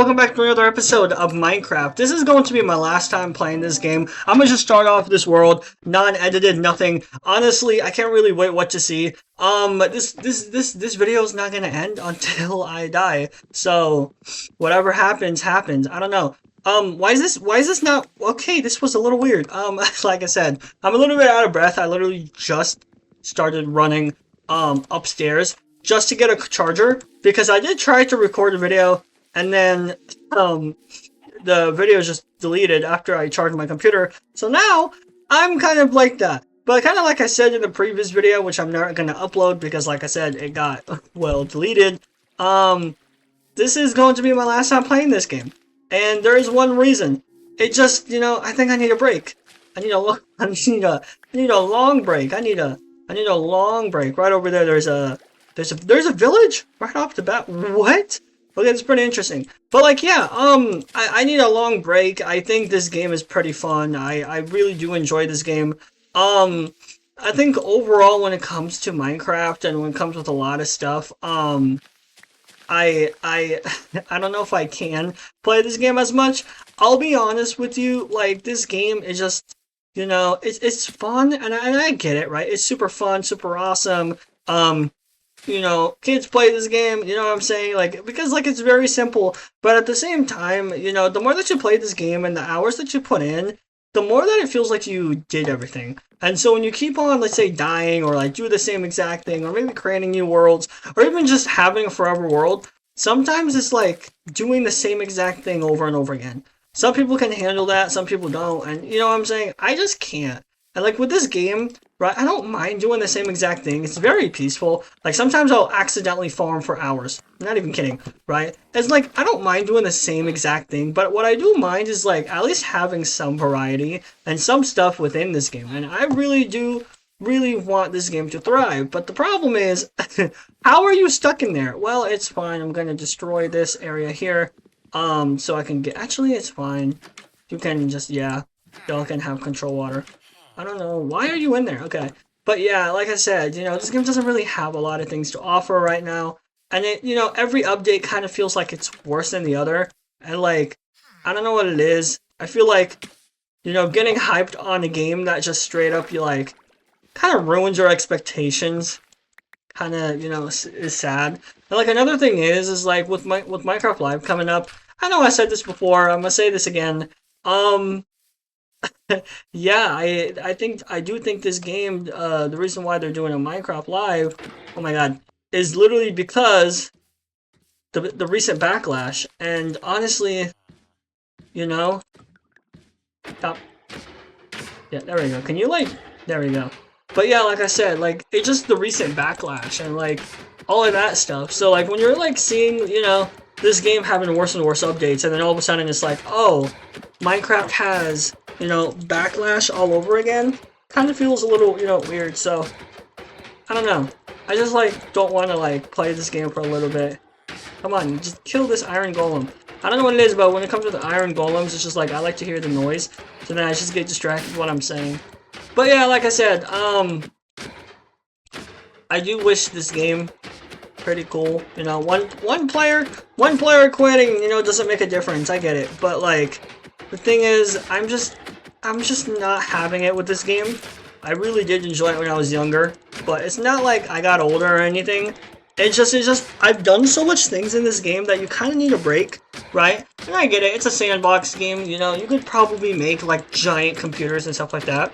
Welcome back to another episode of Minecraft. This is going to be my last time playing this game. I'm gonna just start off this world, non-edited, nothing. Honestly, I can't really wait what to see. This video is not gonna end until I die. So, whatever happens, happens. I don't know. Why is this not okay? This was a little weird. Like I said, I'm a little bit out of breath. I literally just started running upstairs just to get a charger because I did try to record a video. And then the video is just deleted after I charged my computer. So now I'm kind of like that. But kind of like I said in the previous video, which I'm not going to upload because like I said, it got, well, deleted. This is going to be my last time playing this game. And there is one reason. It just, I think I need a break. I need a long break. I need a long break. Right over there, there's a village right off the bat. What? Okay, that's pretty interesting. But like, yeah, I need a long break. I think this game is pretty fun. I really do enjoy this game. I think overall when it comes to Minecraft and when it comes with a lot of stuff, I don't know if I can play this game as much. I'll be honest with you, like this game is just, it's fun and I get it, right? It's super fun, super awesome. Kids play this game, you know what I'm saying? Like, because, like, it's very simple, but at the same time, the more that you play this game and the hours that you put in, the more that it feels like you did everything. And so when you keep on, let's say, dying, or, like, do the same exact thing, or maybe creating new worlds, or even just having a forever world, sometimes it's, like, doing the same exact thing over and over again. Some people can handle that, some people don't, and, you know what I'm saying? I just can't. And, like, with this game, right, I don't mind doing the same exact thing. It's very peaceful. Like, sometimes I'll accidentally farm for hours. I'm not even kidding, right? It's like, I don't mind doing the same exact thing, but what I do mind is, like, at least having some variety and some stuff within this game. And I really do want this game to thrive. But the problem is, how are you stuck in there? Well, it's fine. I'm going to destroy this area here, so I can get... Actually, it's fine. You can just, yeah, y'all can have control water. I don't know. Why are you in there? Okay. But yeah, like I said, this game doesn't really have a lot of things to offer right now. And it, every update kind of feels like it's worse than the other. And like, I don't know what it is. I feel like, getting hyped on a game that just straight up, you like, kind of ruins your expectations. Kind of, is sad. And like another thing is like with Minecraft Live coming up, I know I said this before, I'm gonna say this again. Yeah, I do think this game, the reason why they're doing a Minecraft Live, oh my god, is literally because the recent backlash. And honestly, stop. Yeah, there we go. Can you there we go. But yeah, like I said, like it's just the recent backlash and like all of that stuff. So like when you're like seeing, this game having worse and worse updates, and then all of a sudden it's like, oh, Minecraft has backlash all over again, kind of feels a little, weird. So I don't know. I just like don't want to like play this game for a little bit. Come on, just kill this iron golem. I don't know what it is, but when it comes to the iron golems, it's just like I like to hear the noise, so then I just get distracted with what I'm saying. But yeah, like I said, I do wish this game pretty cool. One player quitting, doesn't make a difference. I get it, but like the thing is, I'm just not having it with this game. I really did enjoy it when I was younger, but it's not like I got older or anything. It's just I've done so much things in this game that you kind of need a break, right? And I get it. It's a sandbox game. You could probably make like giant computers and stuff like that,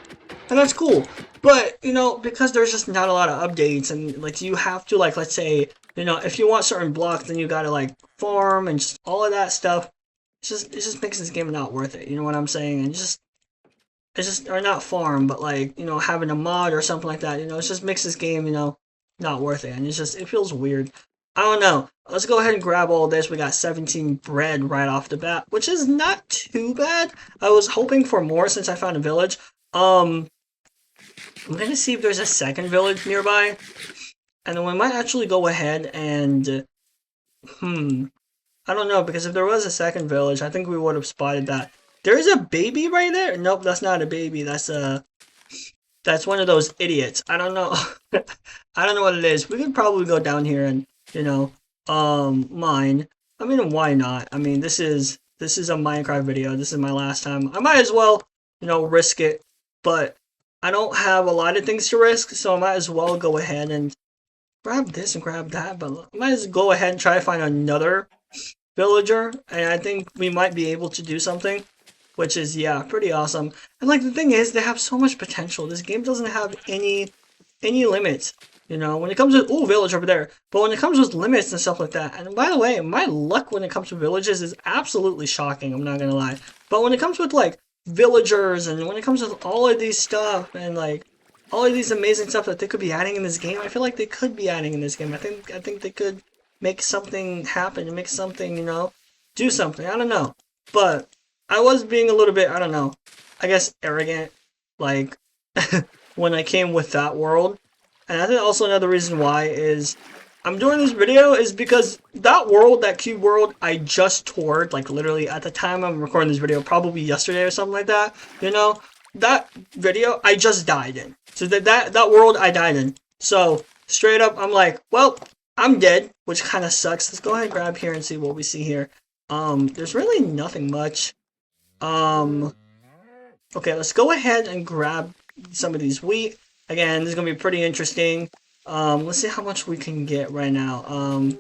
and that's cool. But because there's just not a lot of updates, and like you have to like, let's say, if you want certain blocks, then you gotta like farm and just all of that stuff. It just makes this game not worth it. You know what I'm saying? And it's just or not farm, but like having a mod or something like that. It just makes this game not worth it, and it feels weird. I don't know. Let's go ahead and grab all this. We got 17 bread right off the bat, which is not too bad. I was hoping for more since I found a village. I'm gonna see if there's a second village nearby, and then we might actually go ahead and I don't know, because if there was a second village, I think we would have spotted that. There's a baby right there? Nope, that's not a baby. That's one of those idiots. I don't know. I don't know what it is. We could probably go down here and, mine. I mean, why not? I mean, this is a Minecraft video. This is my last time. I might as well, risk it. But I don't have a lot of things to risk, so I might as well go ahead and grab this and grab that. But I might as well go ahead and try to find another villager, and I think we might be able to do something, which is, yeah, pretty awesome. And like the thing is, they have so much potential. This game doesn't have any limits. When it comes to village over there, but when it comes with limits and stuff like that. And by the way, my luck when it comes to villages is absolutely shocking. I'm not gonna lie. But when it comes with like villagers and when it comes with all of these stuff and like all of these amazing stuff that they could be adding in this game, I feel like they could be adding in this game. I think they could make something happen and make something, do something. I don't know. But I was being a little bit, I don't know, I guess arrogant, like, when I came with that world. And I think also another reason why is I'm doing this video is because that world, that cube world, I just toured, like literally at the time I'm recording this video, probably yesterday or something like that, that video I just died in. So that world I died in. So straight up, I'm like, well, I'm dead, which kind of sucks. Let's go ahead and grab here and see what we see here. There's really nothing much. Okay, let's go ahead and grab some of these wheat. Again, this is gonna be pretty interesting. Let's see how much we can get right now.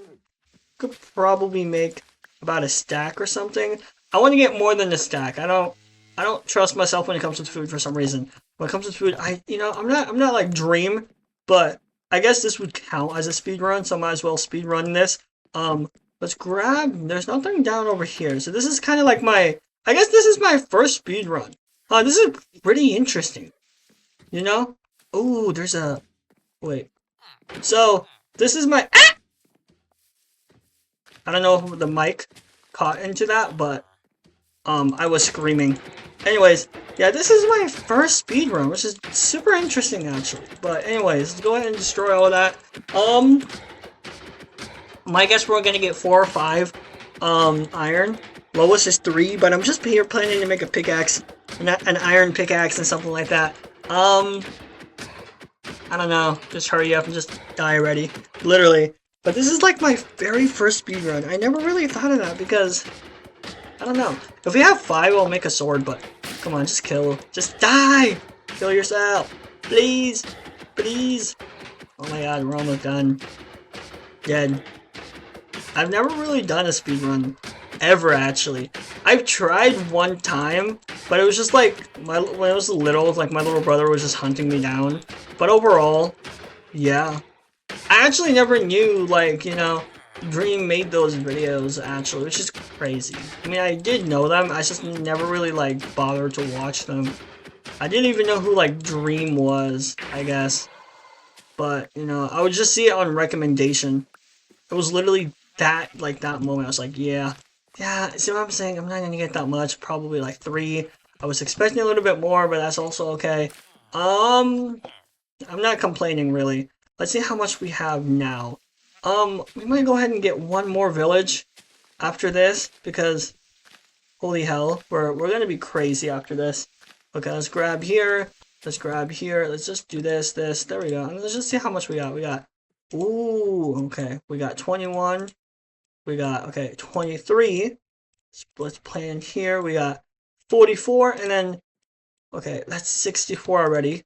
Could probably make about a stack or something. I want to get more than a stack. I don't trust myself when it comes to food for some reason. When it comes to food, I'm not like Dream, but I guess this would count as a speed run, so I might as well speed run this. Let's grab. There's nothing down over here, so this is kind of like I guess this is my first speed run. This is pretty interesting. Oh, there's a wait. So this is my. I don't know if the mic caught into that, but I was screaming. Anyways, yeah, this is my first speed run, which is super interesting actually. But anyways, let's go ahead and destroy all of that. I guess we're gonna get 4 or 5 iron. Lowest is 3, but I'm just here planning to make a pickaxe, an iron pickaxe and something like that. I don't know, just hurry up and just die already, literally. But this is like my very first speedrun. I never really thought of that because, I don't know. If we have 5, I'll make a sword, but come on, just kill. Just die! Kill yourself. Please. Please. Oh my god, we're almost done. Dead. I've never really done a speedrun. Ever, actually. I've tried one time, but it was just like, when I was little, like my little brother was just hunting me down. But overall, yeah. I actually never knew, like, Dream made those videos, actually, which is crazy. I mean, I did know them, I just never really, like, bothered to watch them. I didn't even know who, like, Dream was, I guess. But, I would just see it on recommendation. It was literally that moment, I was like, yeah, see what I'm saying? I'm not gonna get that much, probably like 3. I was expecting a little bit more, but that's also okay. I'm not complaining, really. Let's see how much we have now. We might go ahead and get one more village after this, because, holy hell, we're gonna be crazy after this. Okay, let's grab here, let's grab here, let's just do this, there we go, and let's just see how much we got. Ooh, okay, we got 21, we got, okay, 23, let's plan here, we got 44, and then, okay, that's 64 already.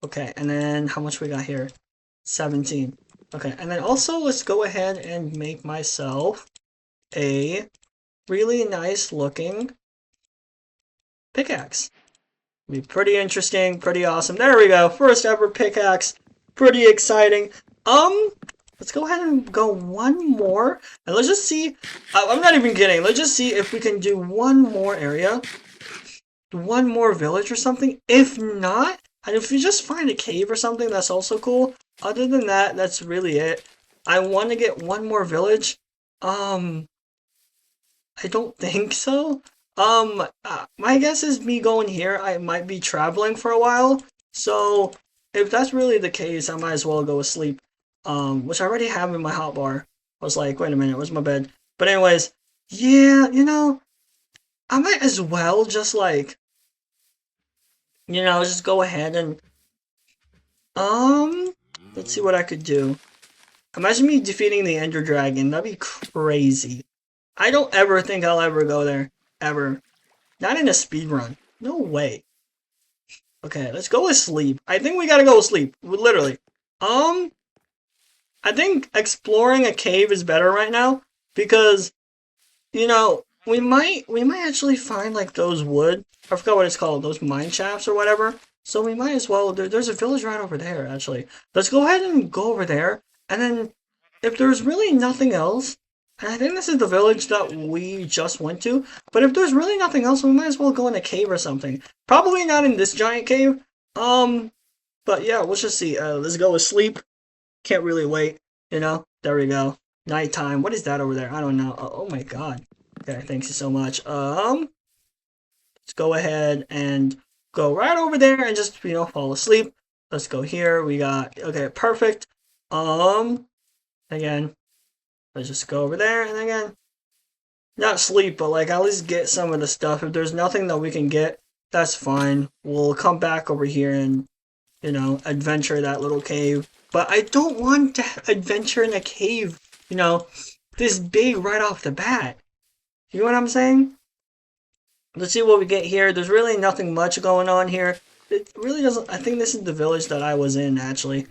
Okay, and then how much we got here? 17. Okay, and then also let's go ahead and make myself a really nice looking pickaxe. Be pretty interesting, pretty awesome. There we go, first ever pickaxe. Pretty exciting. Let's go ahead and go one more, and let's just see. I'm not even kidding. Let's just see if we can do one more area, one more village or something. If not, and if we just find a cave or something, that's also cool. Other than that, that's really it. I want to get one more village. I don't think so. My guess is me going here, I might be traveling for a while. So, if that's really the case, I might as well go to sleep. Which I already have in my hotbar. I was like, wait a minute, where's my bed? But anyways, yeah, I might as well just like, just go ahead and, let's see what I could do. Imagine me defeating the Ender Dragon, that'd be crazy. I don't ever think I'll ever go there. Ever. Not in a speed run. No way. Okay, let's go with sleep. I think we gotta go with sleep. Literally. Um, I think exploring a cave is better right now because we might actually find like those wood. I forgot what it's called, those mine shafts or whatever. So we might as well. There's a village right over there actually. Let's go ahead and go over there, and then if there's really nothing else, and I think this is the village that we just went to. But if there's really nothing else, we might as well go in a cave or something. Probably not in this giant cave. But yeah, let's just see. Let's go with sleep. Can't really wait. There we go. Nighttime. What is that over there? I don't know. Oh my god. Okay, thank you so much. Let's go ahead and go right over there and just, fall asleep. Let's go here. We got, okay, perfect. Again, let's just go over there and again, not sleep, but like at least get some of the stuff. If there's nothing that we can get, that's fine. We'll come back over here and, adventure that little cave. But I don't want to adventure in a cave, this big right off the bat. You know what I'm saying? Let's see what we get here. There's really nothing much going on here. It really doesn't. I think this is the village that I was in actually.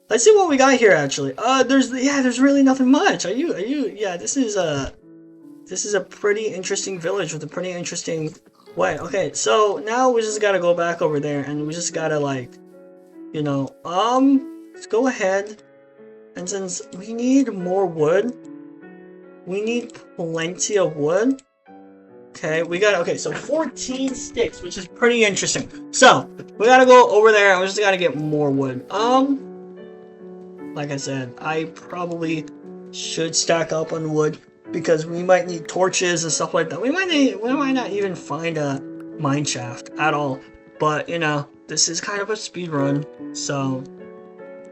Let's see what we got here actually. There's really nothing much. Yeah, this is a pretty interesting village with a pretty interesting way. Okay, so now we just gotta go back over there and we just gotta like, let's go ahead, and since we need more wood, we need plenty of wood. Okay, so 14 sticks, which is pretty interesting. So, we gotta go over there and we just gotta get more wood. Like I said, I probably should stack up on wood because we might need torches and stuff like that. We might not even find a mine shaft at all. But, this is kind of a speed run, so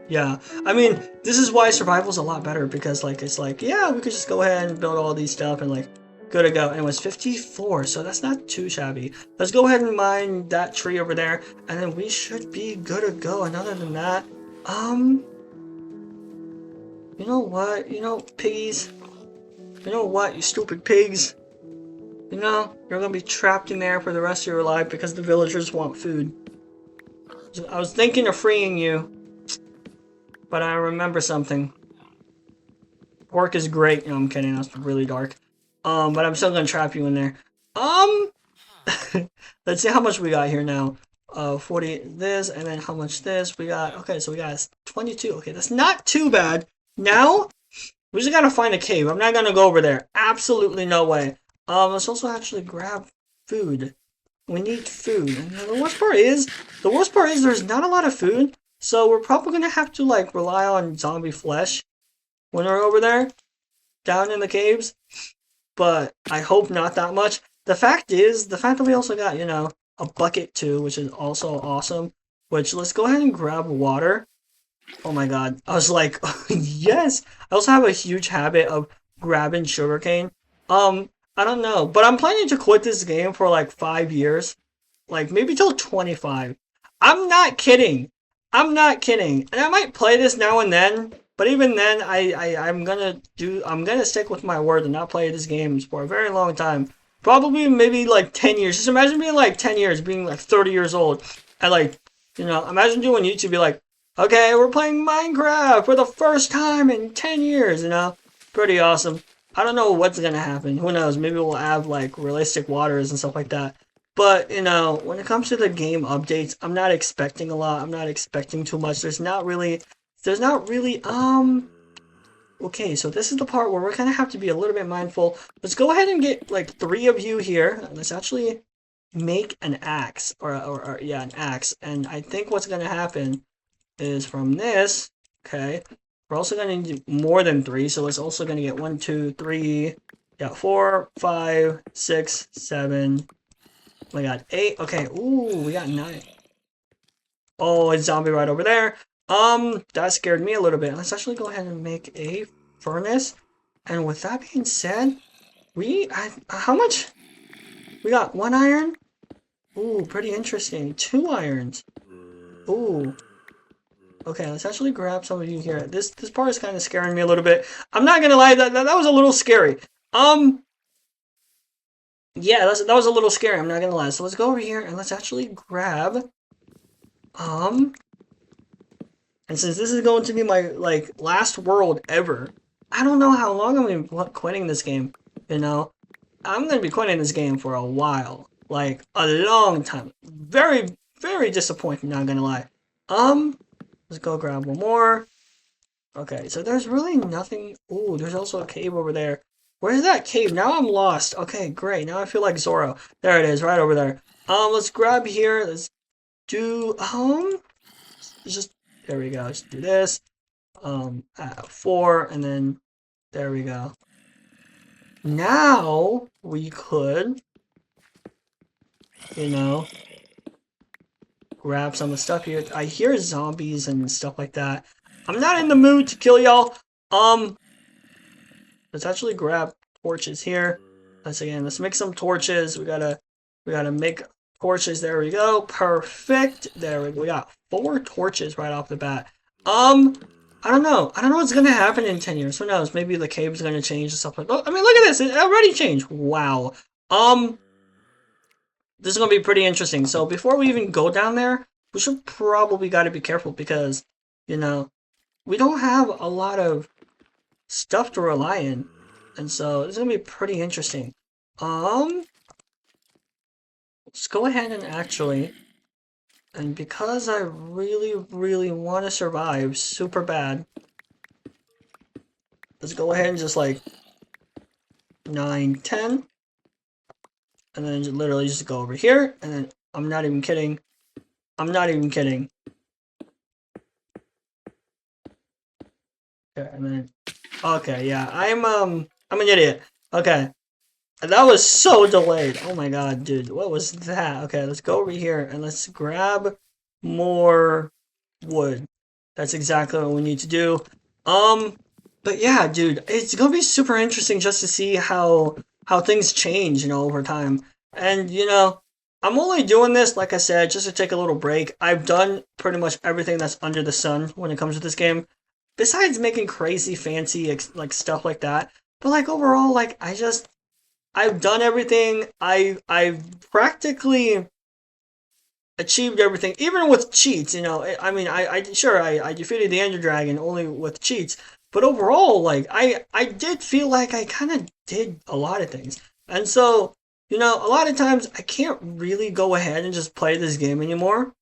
yeah. I mean, this is why survival's a lot better because like it's like, yeah, we could just go ahead and build all these stuff and like good to go. And it was 54, so that's not too shabby. Let's go ahead and mine that tree over there, and then we should be good to go. And other than that, you know what? Piggies. You know what, you stupid pigs? You're gonna be trapped in there for the rest of your life because the villagers want food. I was thinking of freeing you, but I remember something. Pork is great. No, I'm kidding. That's really dark. But I'm still gonna trap you in there. Let's see how much we got here now. 40 this, and then how much this we got. Okay, so we got 22. Okay, that's not too bad. Now we just gotta find a cave. I'm not gonna go over there. Absolutely no way. Let's also actually grab food. We need food. And the worst part is there's not a lot of food. So we're probably gonna have to like rely on zombie flesh when we're over there, down in the caves. But I hope not that much. The fact that we also got, a bucket too, which is also awesome. Which, let's go ahead and grab water. Oh my god. I was like, yes! I also have a huge habit of grabbing sugarcane. I don't know. But I'm planning to quit this game for like 5 years. Like, maybe till 25. I'm not kidding. I'm not kidding. And I might play this now and then. But even then, I'm gonna stick with my word and not play this game for a very long time. Probably maybe like 10 years. Just imagine being like 10 years, being like 30 years old. And like, imagine doing YouTube, be like, okay, we're playing Minecraft for the first time in 10 years, Pretty awesome. I don't know what's gonna happen. Who knows? Maybe we'll have like realistic waters and stuff like that. But, when it comes to the game updates, I'm not expecting a lot. I'm not expecting too much. There's not really, okay, so this is the part where we're gonna have to be a little bit mindful. Let's go ahead and get like 3 of you here. Let's actually make an axe, or yeah, an axe. And I think what's gonna happen is from this, okay, we're also gonna need more than 3, so it's also gonna get 1, 2, 3, yeah, 4, 5, 6, 7. We got 8. Okay, ooh, we got 9. Oh, a zombie right over there. That scared me a little bit. Let's actually go ahead and make a furnace. And with that being said, how much? We got 1 iron. Ooh, pretty interesting. 2 irons. Ooh. Okay, let's actually grab some of you here. This part is kind of scaring me a little bit. I'm not gonna lie, that was a little scary. Yeah, that was a little scary, I'm not gonna lie. So let's go over here and let's actually grab, um, and since this is going to be my, like, last world ever, I don't know how long I'm gonna be quitting this game, you know? I'm gonna be quitting this game for a while. Like, a long time. Very, very disappointing, not gonna lie. Let's go grab one more. Okay, so there's really nothing. Ooh, there's also a cave over there. Where's that cave? Now I'm lost. Okay, great. Now I feel like Zoro. There it is, right over there. Let's grab here. Let's do, just, there we go. Let's do this. 4, and then, there we go. Now, we could, you know, grab some of the stuff here. I hear zombies and stuff like that. I'm not in the mood to kill y'all. Let's actually grab torches here. Let's make some torches. We gotta make torches. There we go. Perfect. There we go. We got 4 torches right off the bat. I don't know. I don't know what's gonna happen in 10 years. Who knows? Maybe the cave's gonna change and stuff like that. I mean, look at this. It already changed. Wow. This is gonna be pretty interesting. So before we even go down there, we should probably gotta be careful because, you know, we don't have a lot of stuff to rely on. And so it's gonna be pretty interesting. Let's go ahead and actually, and because I really, really want to survive super bad, let's go ahead and just like 9, 10, and then literally just go over here, and then I'm not even kidding. I'm not even kidding. Okay, and then, okay, yeah, I'm an idiot. Okay. That was so delayed. Oh my god, dude. What was that? Okay, let's go over here and let's grab more wood. That's exactly what we need to do. But yeah, dude, it's gonna be super interesting just to see how things change, you know, over time. And you know, I'm only doing this, like I said, just to take a little break. I've done pretty much everything that's under the sun when it comes to this game, besides making crazy fancy like stuff like that. But like overall, like I've done everything. I've practically achieved everything, even with cheats. You know, I mean, I defeated the Ender Dragon only with cheats, but overall, like I did feel like I kind of did a lot of things, and so you know, a lot of times I can't really go ahead and just play this game anymore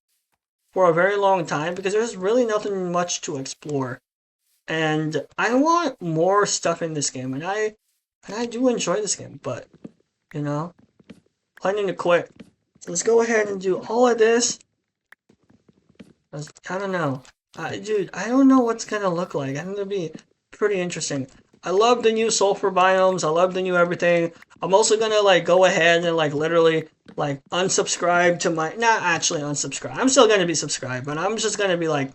for a very long time because there's really nothing much to explore, and I want more stuff in this game, and I do enjoy this game, but you know, planning to quit. Let's go ahead and do all of this. I don't know. Dude, I don't know what's gonna look like. I think it'll be pretty interesting. I love the new sulfur biomes. I love the new everything. I'm also gonna like go ahead and like literally like unsubscribe to my, not actually unsubscribe. I'm still gonna be subscribed, but I'm just gonna be like,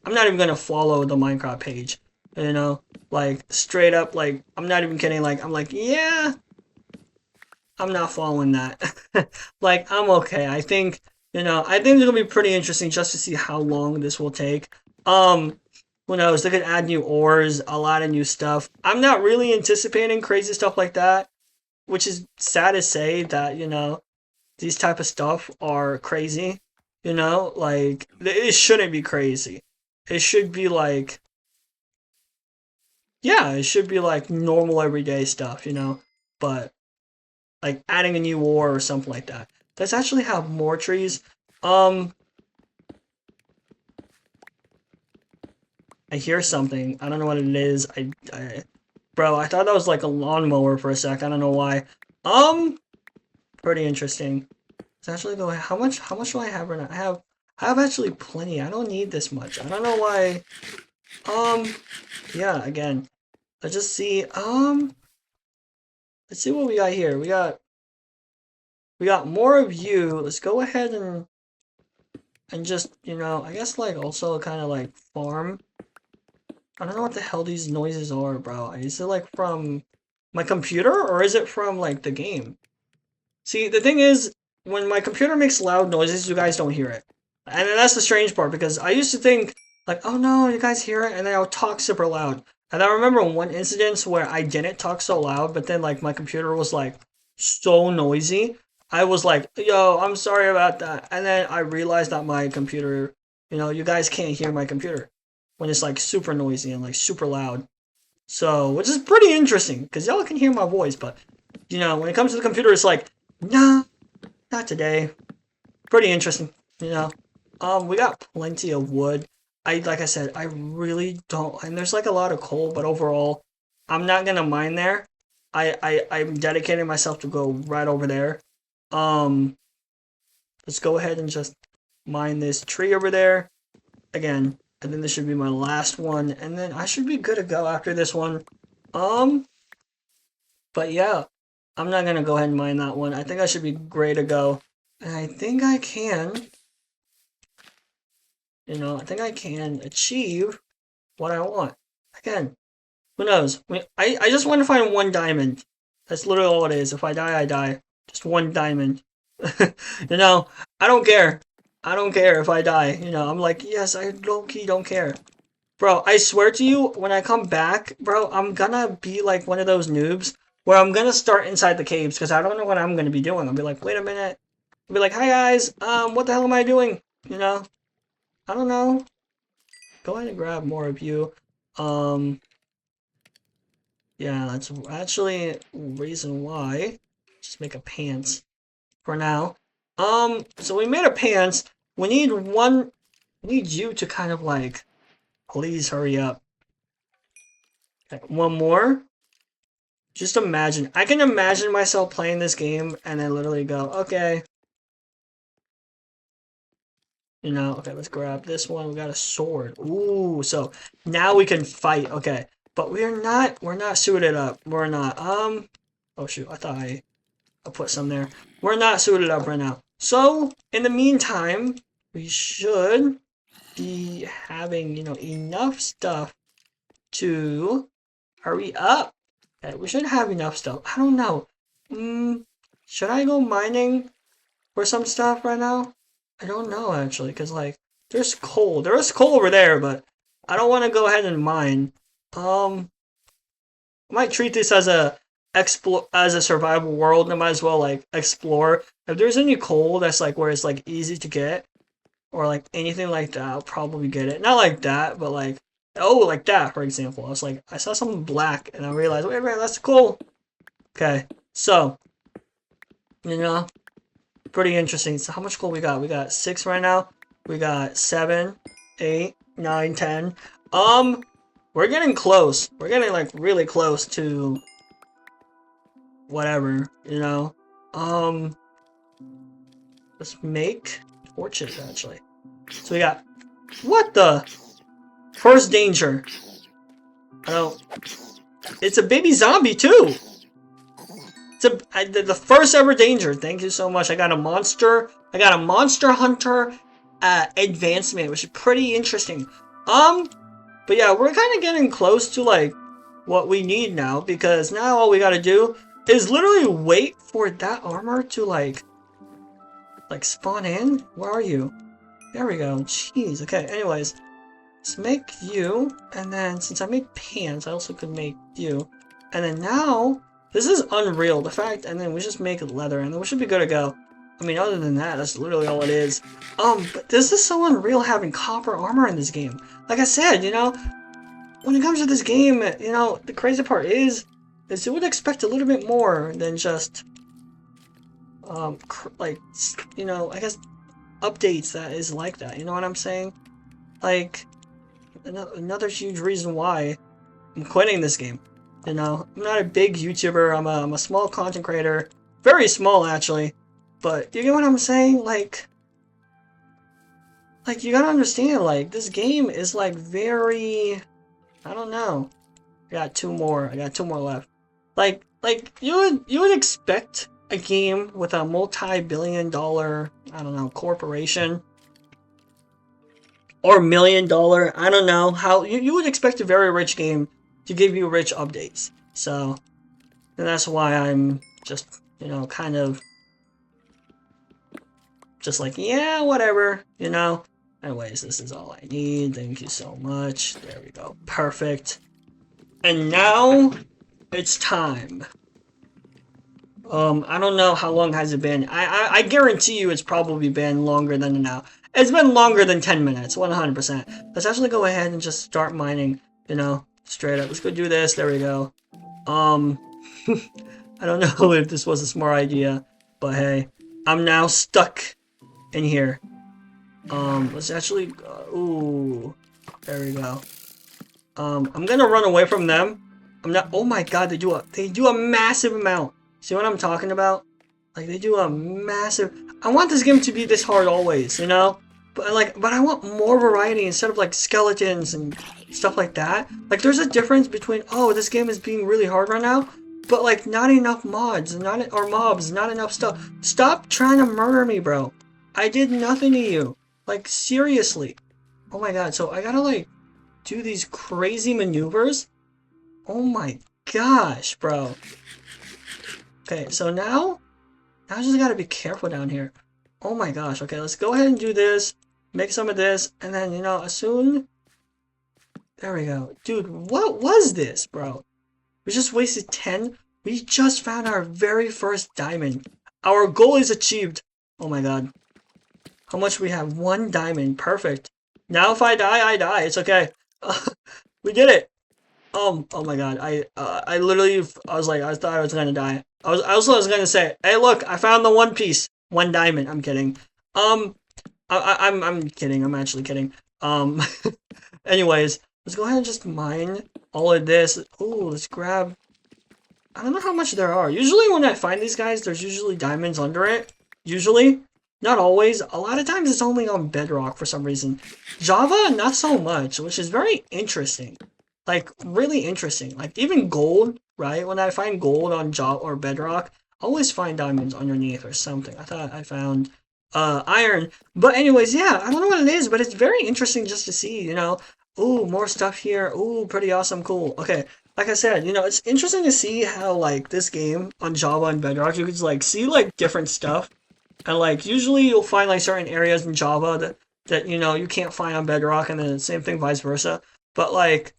I'm not even gonna follow the Minecraft page. You know, like straight up, like I'm not even kidding. Like I'm like, yeah, I'm not following that. Like, I'm okay. I think, you know, I think it's gonna be pretty interesting just to see how long this will take. Um, who knows? They could add new ores, a lot of new stuff. I'm not really anticipating crazy stuff like that, which is sad to say that, you know, these type of stuff are crazy. You know, like, it shouldn't be crazy. It should be like, yeah, it should be like normal everyday stuff, you know? But like adding a new war or something like that. Let's actually have more trees. I hear something. I don't know what it is. Bro, I thought that was like a lawnmower for a sec. I don't know why. Pretty interesting. Let's actually go. How much do I have right now? I have actually plenty. I don't need this much. I don't know why. Yeah. Again, let's just see. Let's see what we got here. We got more of you. Let's go ahead and just, you know, I guess like also kind of like farm. I don't know what the hell these noises are, bro. Is it like from my computer or is it from like the game? See, the thing is, when my computer makes loud noises, you guys don't hear it. And that's the strange part because I used to think like, oh no, you guys hear it, and then I'll talk super loud. And I remember one instance where I didn't talk so loud, but then like my computer was like so noisy. I was like, yo, I'm sorry about that. And then I realized that my computer, you guys can't hear my computer when it's like super noisy and like super loud. So, which is pretty interesting because y'all can hear my voice, but when it comes to the computer, it's like, nah, not today. Pretty interesting, you know. We got plenty of wood. Like I said, I really don't, and there's like a lot of coal, but overall, I'm not gonna mine there. I'm dedicating myself to go right over there. Um, let's go ahead and just mine this tree over there. Again, and then this should be my last one, and then I should be good to go after this one. Um, but yeah, I'm not gonna go ahead and mine that one. I think I should be great to go. And I think I can, I think I can achieve what I want. Again, who knows? I just want to find one diamond. That's literally all it is. If I die, I die. Just one diamond. you know, I don't care. I don't care if I die. I'm like, yes, I low-key don't care. Bro, I swear to you, when I come back, bro, I'm gonna be like one of those noobs where I'm gonna start inside the caves because I don't know what I'm gonna be doing. I'll be like, wait a minute. I'll be like, hi guys, what the hell am I doing? I don't know. Go ahead and grab more of you. Um, yeah, that's actually reason why. Just make a pants for now. So we made a pants. We need one. We need you to kind of like, please hurry up. Okay, one more. Just imagine. I can imagine myself playing this game and then literally go, okay. Okay, let's grab this one. We got a sword. Ooh, so now we can fight. Okay. But we're not suited up. We're not. Oh shoot, I thought I put some there. We're not suited up right now. So, in the meantime, we should be having, enough stuff to hurry up. Okay, we should have enough stuff. I don't know. Should I go mining for some stuff right now? I don't know actually, because like there's coal. There is coal over there, but I don't want to go ahead and mine. I might treat this as a survival world. I might as well like explore. If there's any coal that's like where it's like easy to get, or like anything like that, I'll probably get it. Not like that, but like like that for example. I was like I saw something black and I realized wait a minute that's coal. Okay, so you know pretty interesting. So how much coal we got? We got 6 right now. We got 7, 8, 9, 10. We're getting close. We're getting like really close to whatever. Let's make torches actually. So we got what the first danger. I don't. It's a baby zombie too. It's the first ever danger. Thank you so much. I got a monster hunter advancement, which is pretty interesting. But yeah, we're kind of getting close to like what we need now because now all we gotta do is literally wait for that armor to like spawn in. Where are you? There we go. Jeez. Okay. Anyways, let's make you, and then since I made pants, I also could make you, and then now. This is unreal, the fact, and then we just make leather, and then we should be good to go. I mean, other than that, that's literally all it is. But this is so unreal having copper armor in this game. Like I said, when it comes to this game, the crazy part is you would expect a little bit more than just, I guess, updates that is like that, you know what I'm saying? Like, another huge reason why I'm quitting this game. I'm not a big YouTuber. I'm a small content creator, very small actually. But you get what I'm saying? Like you gotta understand. Like this game is like very, I don't know. I got 2 more. I got 2 more left. Like you would expect a game with a multi-billion-dollar, I don't know, corporation. Or $1 million. I don't know how you would expect a very rich game to give you rich updates. So, and that's why I'm just, kind of just like, yeah, whatever, Anyways, this is all I need. Thank you so much. There we go. Perfect. And now it's time. I don't know how long has it been. I guarantee you it's probably been longer than an hour. It's been longer than 10 minutes, 100%. Let's actually go ahead and just start mining, you know, straight up. Let's go do this. There we go. Um, I don't know if this was a smart idea, but hey, I'm now stuck in here. Let's actually, ooh, there we go. I'm gonna run away from them. I'm not, oh my god, they do a massive amount. See what I'm talking about? Like, they do a massive, I want this game to be this hard always, you know? But I want more variety instead of like skeletons and stuff like that. Like, there's a difference between, oh, this game is being really hard right now, but like, not enough mods, or mobs, not enough stuff. Stop trying to murder me, bro. I did nothing to you. Like, seriously. Oh my god, so I gotta like, do these crazy maneuvers? Oh my gosh, bro. Okay, so now I just gotta be careful down here. Oh my gosh, okay, let's go ahead and do this. Make some of this, and then, you know, soon... There we go. Dude, what was this, bro? We just wasted 10? We just found our very first diamond. Our goal is achieved. Oh my god. How much we have? 1 diamond. Perfect. Now if I die, I die. It's okay. We did it. Oh my god. I literally, I thought I was gonna die. I was gonna say, hey look, I found the One Piece. 1 diamond. I'm kidding. I'm kidding. I'm actually kidding. Anyways, let's go ahead and just mine all of this. Ooh, let's grab, I don't know how much there are. Usually when I find these guys, there's usually diamonds under it. Usually. Not always. A lot of times it's only on bedrock for some reason. Java, not so much, which is very interesting. Like, really interesting. Like, even gold, right? When I find gold on Java or bedrock, I always find diamonds underneath or something. I thought I found iron. But anyways, yeah, I don't know what it is, but it's very interesting just to see, you know. Ooh, more stuff here. Ooh, pretty awesome, cool. Okay, like I said, you know, it's interesting to see how, like, this game on Java and bedrock, you could, like, see, like, different stuff. And like usually you'll find like certain areas in Java that you know you can't find on Bedrock, and then the same thing vice versa. But like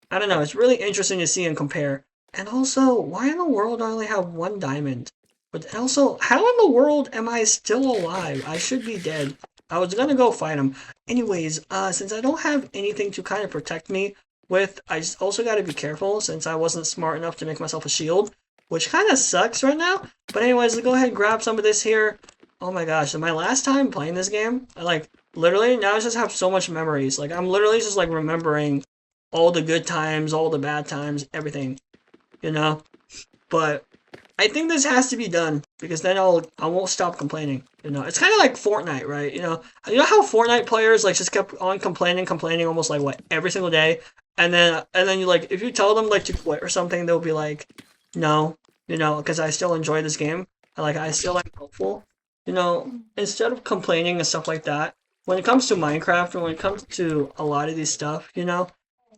I don't know, it's really interesting to see and compare. And also, why in the world do I only have 1 diamond? But also, how in the world am I still alive? I should be dead. I was gonna go fight him. Anyways, since I don't have anything to kind of protect me with, I just also gotta be careful since I wasn't smart enough to make myself a shield, which kind of sucks right now. But anyways, let's go ahead and grab some of this here. Oh my gosh, so my last time playing this game, I like, literally, now I just have so much memories. Like, I'm literally just like remembering all the good times, all the bad times, everything, you know? But I think this has to be done because then I won't stop complaining. You know, it's kind of like Fortnite, right? You know how Fortnite players like just kept on complaining almost like what every single day, and then you like if you tell them like to quit or something, they'll be like, no, you know, because I still enjoy this game. And, like I still am helpful. You know, instead of complaining and stuff like that, when it comes to Minecraft and when it comes to a lot of these stuff, you know,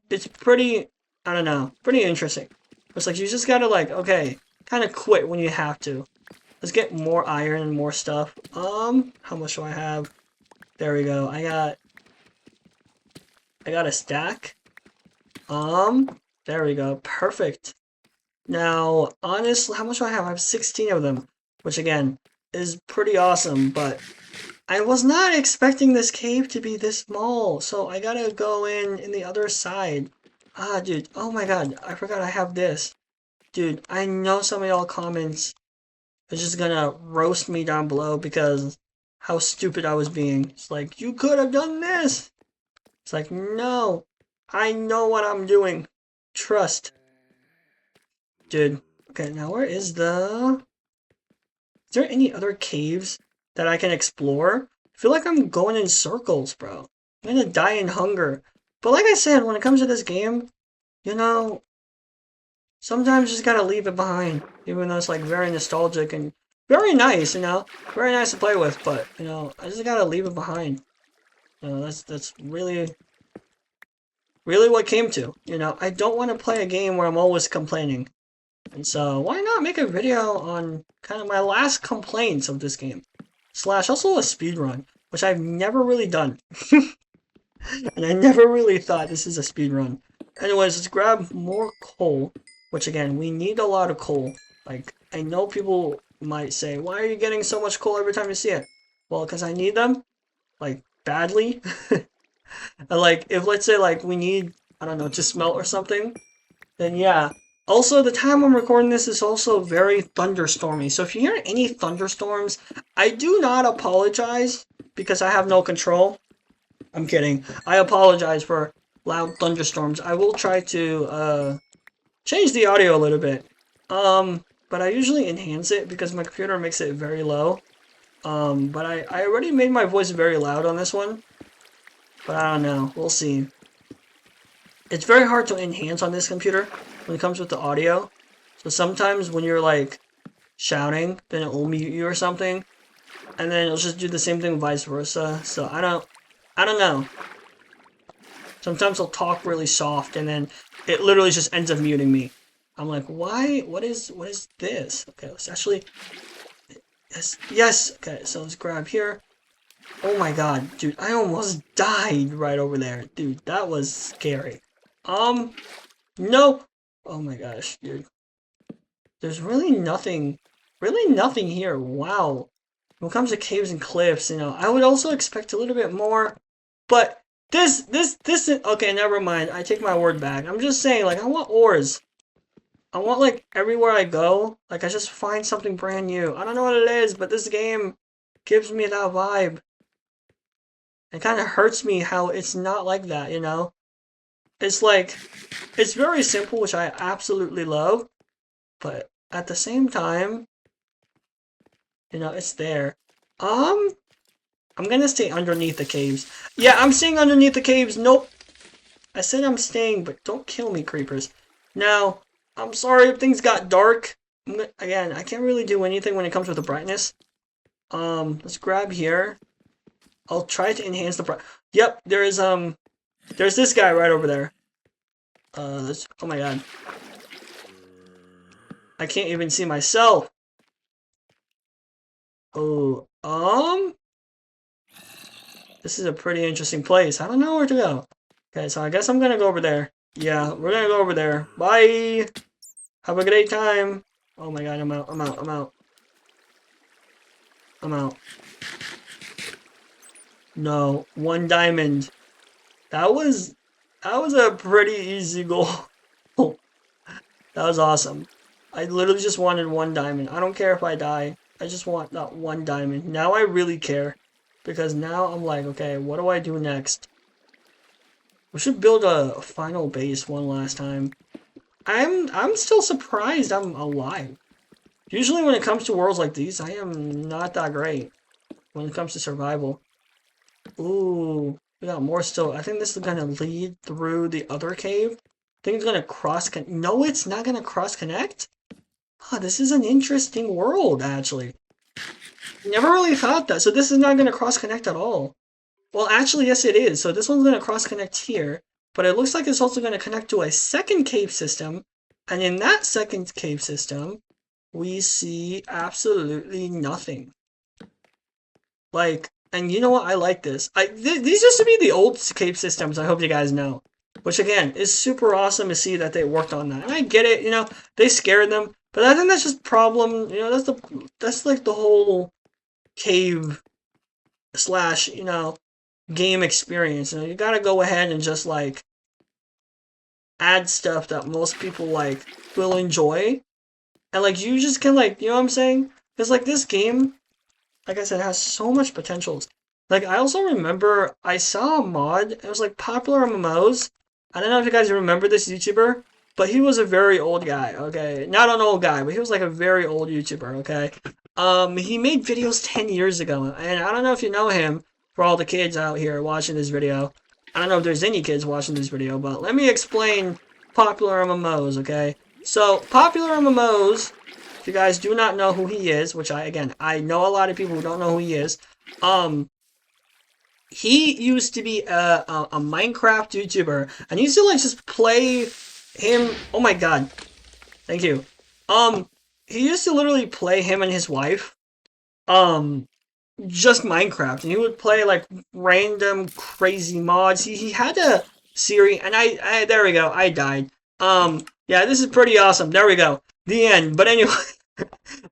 it's pretty, I don't know, pretty interesting. It's like you just gotta like, okay, kind of quit when you have to. Let's get more iron and more stuff. How much do I have? There we go. I got a stack. There we go. Perfect. Now, honestly, how much do I have? I have 16 of them, which again is pretty awesome, but I was not expecting this cave to be this small, so I gotta go in the other side. Ah, dude, oh my god, I forgot I have this. Dude, I know some of y'all comments are just gonna roast me down below because how stupid I was being. It's like, you could have done this! It's like, no, I know what I'm doing. Trust. Dude, okay, now where is the... Is there any other caves that I can explore? I feel like I'm going in circles, bro. I'm gonna die in hunger. But like I said, when it comes to this game, you know, sometimes you just gotta leave it behind. Even though it's like very nostalgic and very nice, you know? Very nice to play with, but, you know, I just gotta leave it behind. You know, that's really, really what came to. You know, I don't want to play a game where I'm always complaining. And so, why not make a video on kind of my last complaints of this game? Slash also a speedrun, which I've never really done. And I never really thought this is a speedrun. Anyways, let's grab more coal, which again, we need a lot of coal. Like, I know people might say, why are you getting so much coal every time you see it? Well, because I need them, like, badly. And like, if let's say, like, we need, I don't know, to smelt or something, then yeah. Also, the time I'm recording this is also very thunderstormy. So if you hear any thunderstorms, I do not apologize because I have no control. I'm kidding. I apologize for loud thunderstorms. I will try to change the audio a little bit. But I usually enhance it because my computer makes it very low. But I already made my voice very loud on this one. But I don't know. We'll see. It's very hard to enhance on this computer when it comes with the audio. So sometimes when you're like shouting, then it will mute you or something. And then it'll just do the same thing vice versa. So I don't know. Sometimes I'll talk really soft and then it literally just ends up muting me. I'm like, why? What is this? Okay, let's actually yes. Okay, so let's grab here. Oh my god, dude, I almost died right over there. Dude, that was scary. No. Oh my gosh, dude. There's really nothing here. Wow. When it comes to caves and cliffs, I would also expect a little bit more, but this is, okay, never mind. I take my word back. I'm just saying, like, I want ores. I want, like, everywhere I go, like, I just find something brand new. I don't know what it is, but this game gives me that vibe. It kind of hurts me how it's not like that, It's like, it's very simple, which I absolutely love, but at the same time, it's there. I'm gonna stay underneath the caves. Yeah, I'm staying underneath the caves. Nope. I said I'm staying, but don't kill me, creepers. Now, I'm sorry if things got dark. Again, I can't really do anything when it comes with the brightness. Let's grab here. I'll try to enhance the bright. Yep, there's this guy right over there. Oh my god. I can't even see myself. Oh, this is a pretty interesting place. I don't know where to go. Okay, so I guess I'm gonna go over there. Yeah, we're gonna go over there. Bye! Have a great time. Oh my god, I'm out. I'm out. No, 1 diamond. That was a pretty easy goal. That was awesome. I literally just wanted 1 diamond. I don't care if I die. I just want that 1 diamond. Now I really care. Because now I'm like, okay, what do I do next? We should build a final base one last time. I'm still surprised I'm alive. Usually when it comes to worlds like these, I am not that great when it comes to survival. Ooh, we got more still. I think this is gonna lead through the other cave. I think it's gonna no, it's not gonna cross connect? Huh, this is an interesting world, actually. Never really thought that. So this is not gonna cross connect at all. Well, actually, yes, it is. So this one's going to cross-connect here, but it looks like it's also going to connect to a second cave system, and in that second cave system, we see absolutely nothing. Like, and you know what? I like this. These used to be the old cave systems, I hope you guys know, which, again, is super awesome to see that they worked on that. And I get it, they scared them, but I think that's just problem, that's like the whole cave slash, game experience. You gotta go ahead and just like add stuff that most people like will enjoy, and like you just can like, you know what I'm saying? Because like this game, like I said, has so much potentials. Like I also remember I saw a mod. It was like popular MMOs. I don't know if you guys remember this YouTuber, but he was a very old guy. Okay, not an old guy, but he was like a very old YouTuber. Okay, he made videos 10 years ago, and I don't know if you know him. For all the kids out here watching this video, I don't know if there's any kids watching this video, but let me explain popular MMOs, okay? So, popular MMOs, if you guys do not know who he is, which I know a lot of people who don't know who he is, he used to be a Minecraft YouTuber, and he used to like just play him, oh my god, thank you, he used to literally play him and his wife, just Minecraft, and he would play like random crazy mods. He had a Siri, and I there we go, I died. Yeah, this is pretty awesome. There we go. The end. But anyway,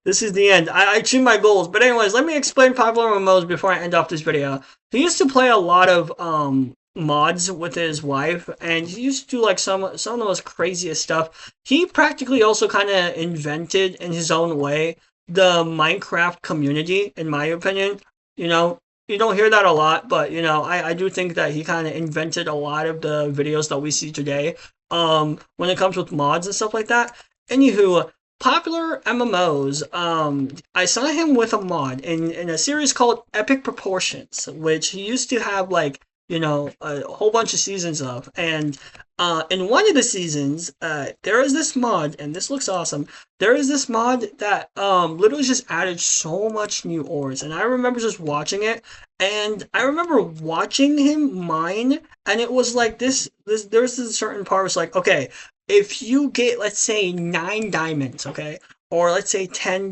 this is the end. I achieved my goals. But anyways, let me explain Popular Mimos before I end off this video. He used to play a lot of mods with his wife, and he used to do like some of the most craziest stuff. He practically also kind of invented in his own way the Minecraft community, in my opinion. You know, you don't hear that a lot, but you know, I do think that he kind of invented a lot of the videos that we see today. When it comes with mods and stuff like that. Anywho, popular MMOs. I saw him with a mod in a series called Epic Proportions, which he used to have like, you know, a whole bunch of seasons of. And in one of the seasons, there is this mod, and this looks awesome. There is this mod that literally just added so much new ores, and I remember just watching it, and I remember watching him mine, and it was like this. There's this certain part where it's like, okay, if you get, let's say, 9 diamonds, okay, or let's say 10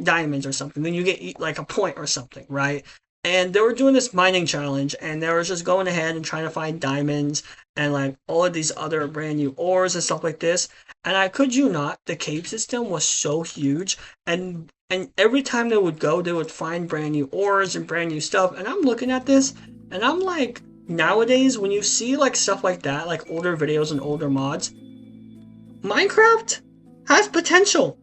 diamonds or something, then you get like a point or something, right? And they were doing this mining challenge, and they were just going ahead and trying to find diamonds and like all of these other brand new ores and stuff like this. And I could you not, the cave system was so huge, and every time they would go, they would find brand new ores and brand new stuff. And I'm looking at this, and I'm like, nowadays when you see like stuff like that, like older videos and older mods, Minecraft has potential.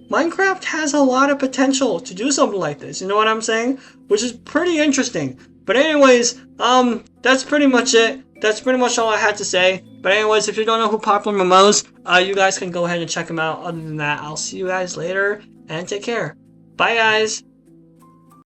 Minecraft has a lot of potential to do something like this, you know what I'm saying? Which is pretty interesting. But anyways, that's pretty much it. That's pretty much all I had to say. But anyways, if you don't know who Popular Mimos, you guys can go ahead and check him out. Other than that, I'll see you guys later, and take care. Bye, guys!